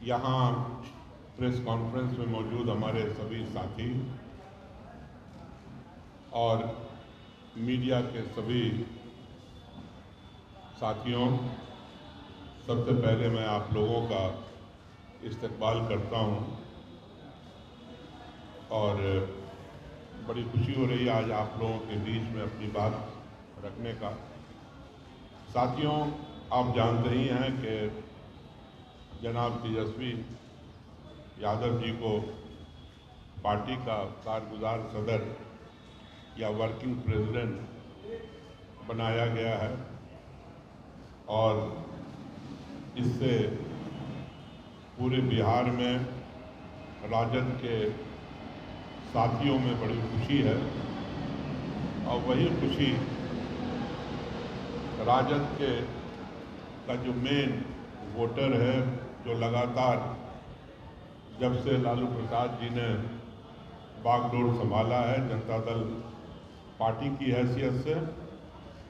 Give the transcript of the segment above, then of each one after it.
यहाँ press conference में मौजूद हमारे सभी साथी और मीडिया के सभी साथियों, सबसे पहले मैं आप लोगों का इस्तकबाल करता हूँ और बड़ी खुशी हो रही है आज आप लोगों के बीच में अपनी बात रखने का। साथियों, आप जानते ही हैं कि जनाब तेजस्वी यादव जी को पार्टी का कारगुजार सदर या वर्किंग प्रेसिडेंट बनाया गया है और इससे पूरे बिहार में राजद के साथियों में बड़ी खुशी है और वही खुशी राजद के का जो मेन वोटर है, जो लगातार जब से लालू प्रसाद जी ने बागडोर संभाला है जनता दल पार्टी की हैसियत से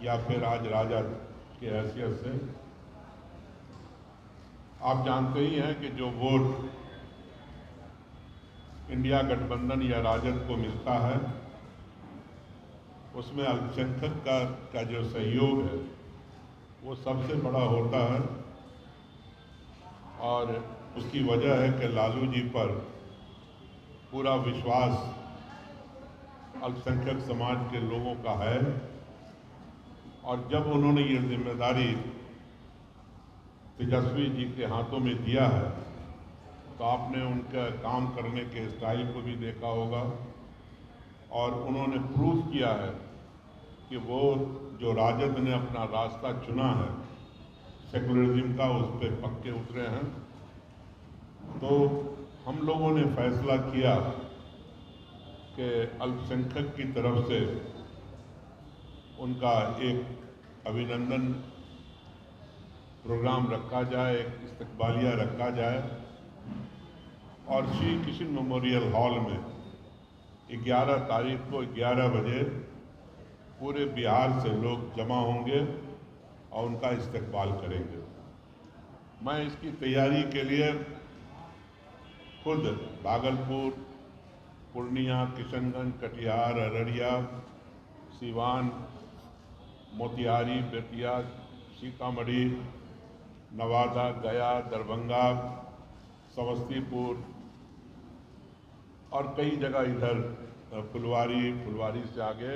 या फिर आज राजद की हैसियत से, आप जानते ही हैं कि जो वोट इंडिया गठबंधन या राजद को मिलता है उसमें अल्पसंख्यक का जो सहयोग है वो सबसे बड़ा होता है और उसकी वजह है कि लालू जी पर पूरा विश्वास अल्पसंख्यक समाज के लोगों का है और जब उन्होंने ये जिम्मेदारी तेजस्वी जी के हाथों में दिया है तो आपने उनका काम करने के स्टाइल को भी देखा होगा और उन्होंने प्रूव किया है कि वो जो राजद ने अपना रास्ता चुना है सेकुलरिज्म का, उस पर पक्के उतरे हैं। तो हम लोगों ने फैसला किया कि अल्पसंख्यक की तरफ से उनका एक अभिनंदन प्रोग्राम रखा जाए, एक इस्तकबालिया रखा जाए और श्री कृष्ण मेमोरियल हॉल में 11 तारीख को 11 बजे पूरे बिहार से लोग जमा होंगे और उनका इस्तकबाल करेंगे। मैं इसकी तैयारी के लिए खुद भागलपुर, पूर्णिया, किशनगंज, कटिहार, अररिया, सीवान, मोतिहारी, बेतिया, सीतामढ़ी, नवादा, गया, दरभंगा, समस्तीपुर और कई जगह इधर फुलवारी से आगे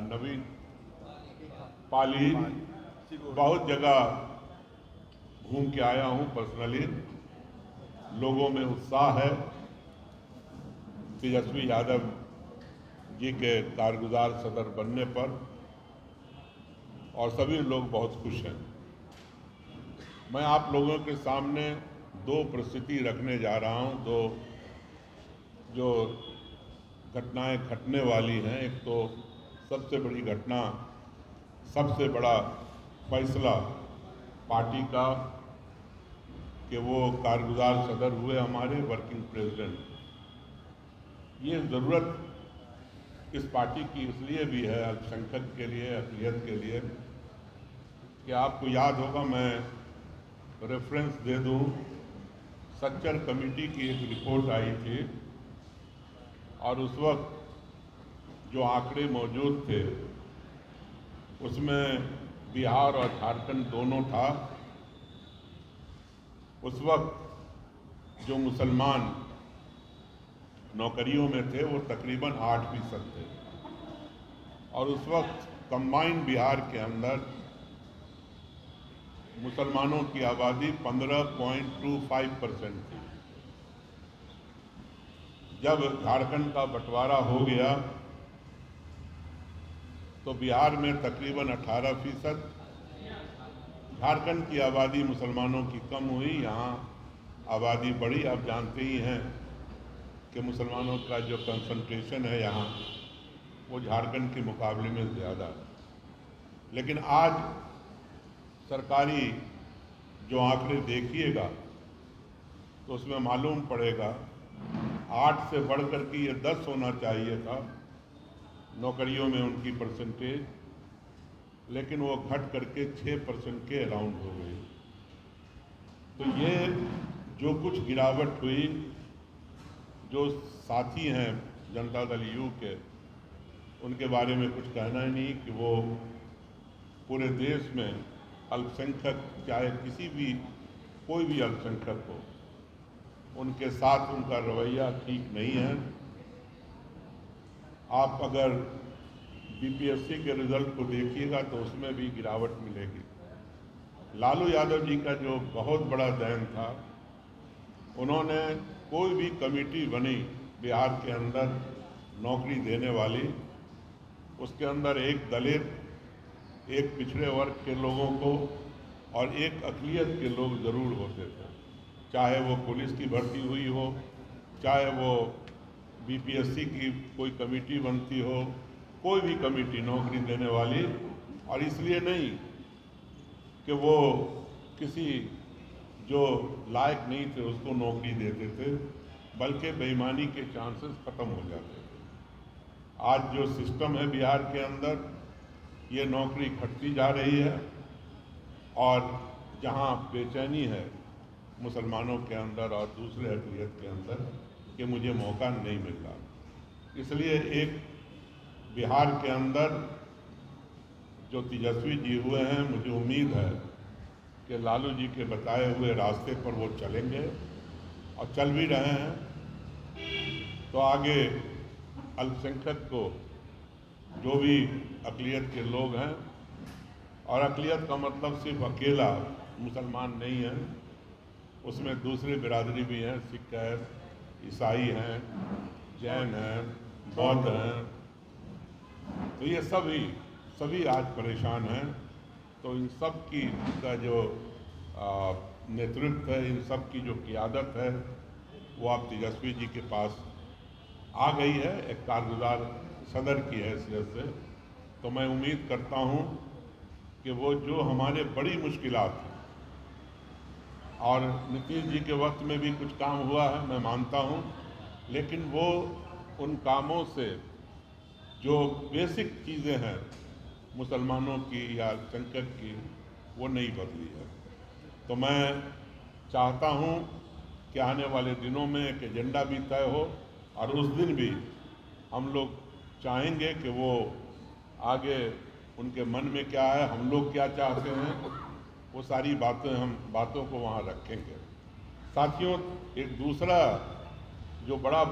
नवीन पाली, बहुत जगह घूम के आया हूँ पर्सनली। लोगों में उत्साह है तेजस्वी यादव जी के कारगुजार सदर बनने पर और सभी लोग बहुत खुश हैं। मैं आप लोगों के सामने दो परिस्थिति रखने जा रहा हूँ, दो जो घटनाएं घटने वाली हैं। एक तो सबसे बड़ी घटना, सबसे बड़ा फैसला पार्टी का कि वो कारगुजार सदर हुए हमारे वर्किंग प्रेसिडेंट। ये ज़रूरत इस पार्टी की इसलिए भी है, अल्पसंख्यक के लिए, अक़लियत के लिए, कि आपको याद होगा, मैं रेफरेंस दे दूं, सच्चर कमेटी की एक रिपोर्ट आई थी और उस वक्त जो आंकड़े मौजूद थे उसमें बिहार और झारखंड दोनों था। उस वक्त जो मुसलमान नौकरियों में थे वो तकरीबन 8% थे और उस वक्त कंबाइंड बिहार के अंदर मुसलमानों की आबादी 15.25% थी। जब झारखंड का बंटवारा हो गया तो बिहार में तकरीबन 18%, झारखंड की आबादी मुसलमानों की कम हुई, यहाँ आबादी बढ़ी। आप जानते ही हैं कि मुसलमानों का जो कंसंट्रेशन है यहाँ वो झारखंड के मुकाबले में ज़्यादा है। लेकिन आज सरकारी जो आंकड़े देखिएगा तो उसमें मालूम पड़ेगा 8 से बढ़ कर के ये 10 होना चाहिए था नौकरियों में उनकी परसेंटेज, लेकिन वो घट करके 6% के अराउंड हो गई। तो ये जो कुछ गिरावट हुई, जो साथी हैं जनता दल यू के, उनके बारे में कुछ कहना ही नहीं कि वो पूरे देश में अल्पसंख्यक, चाहे किसी भी कोई भी अल्पसंख्यक हो, उनके साथ उनका रवैया ठीक नहीं है। आप अगर बीपीएससी के रिजल्ट को देखिएगा तो उसमें भी गिरावट मिलेगी। लालू यादव जी का जो बहुत बड़ा देन था, उन्होंने कोई भी कमेटी बनी बिहार के अंदर नौकरी देने वाली, उसके अंदर एक दलित, एक पिछड़े वर्ग के लोगों को और एक अक़लियत के लोग ज़रूर होते थे। चाहे वो पुलिस की भर्ती हुई हो, चाहे वो बीपीएससी की कोई कमेटी बनती हो, कोई भी कमेटी नौकरी देने वाली, और इसलिए नहीं कि वो किसी जो लायक नहीं थे उसको नौकरी देते थे, बल्कि बेईमानी के चांसेस ख़त्म हो जाते थे। आज जो सिस्टम है बिहार के अंदर, ये नौकरी घटती जा रही है, और जहाँ बेचैनी है मुसलमानों के अंदर और दूसरे अक़लियत के अंदर कि मुझे मौका नहीं मिल रहा, इसलिए एक बिहार के अंदर जो तेजस्वी जी हुए हैं, मुझे उम्मीद है कि लालू जी के बताए हुए रास्ते पर वो चलेंगे और चल भी रहे हैं। तो आगे अल्पसंख्यक को, जो भी अक़लियत के लोग हैं, और अक़लियत का मतलब सिर्फ अकेला मुसलमान नहीं है, उसमें दूसरे बिरादरी भी हैं, सिख हैं, ईसाई हैं, जैन हैं, बौद्ध हैं, तो ये सभी आज परेशान हैं। तो इन सब की का जो नेतृत्व है, इन सब की जो क़ियादत है, वो आप तेजस्वी जी के पास आ गई है, एक कारगुज़ार सदर की हैसियत से। तो मैं उम्मीद करता हूँ कि वो जो हमारे बड़ी मुश्किलात हैं, और नीतीश जी के वक्त में भी कुछ काम हुआ है, मैं मानता हूँ, लेकिन वो उन कामों से जो बेसिक चीज़ें हैं मुसलमानों की या अल्पसंख्यक की, वो नहीं बदली है। तो मैं चाहता हूँ कि आने वाले दिनों में एक एजेंडा भी तय हो, और उस दिन भी हम लोग चाहेंगे कि वो आगे उनके मन में क्या है, हम लोग क्या चाहते हैं, वो सारी बातों को वहाँ रखेंगे। साथियों, एक दूसरा जो बड़ा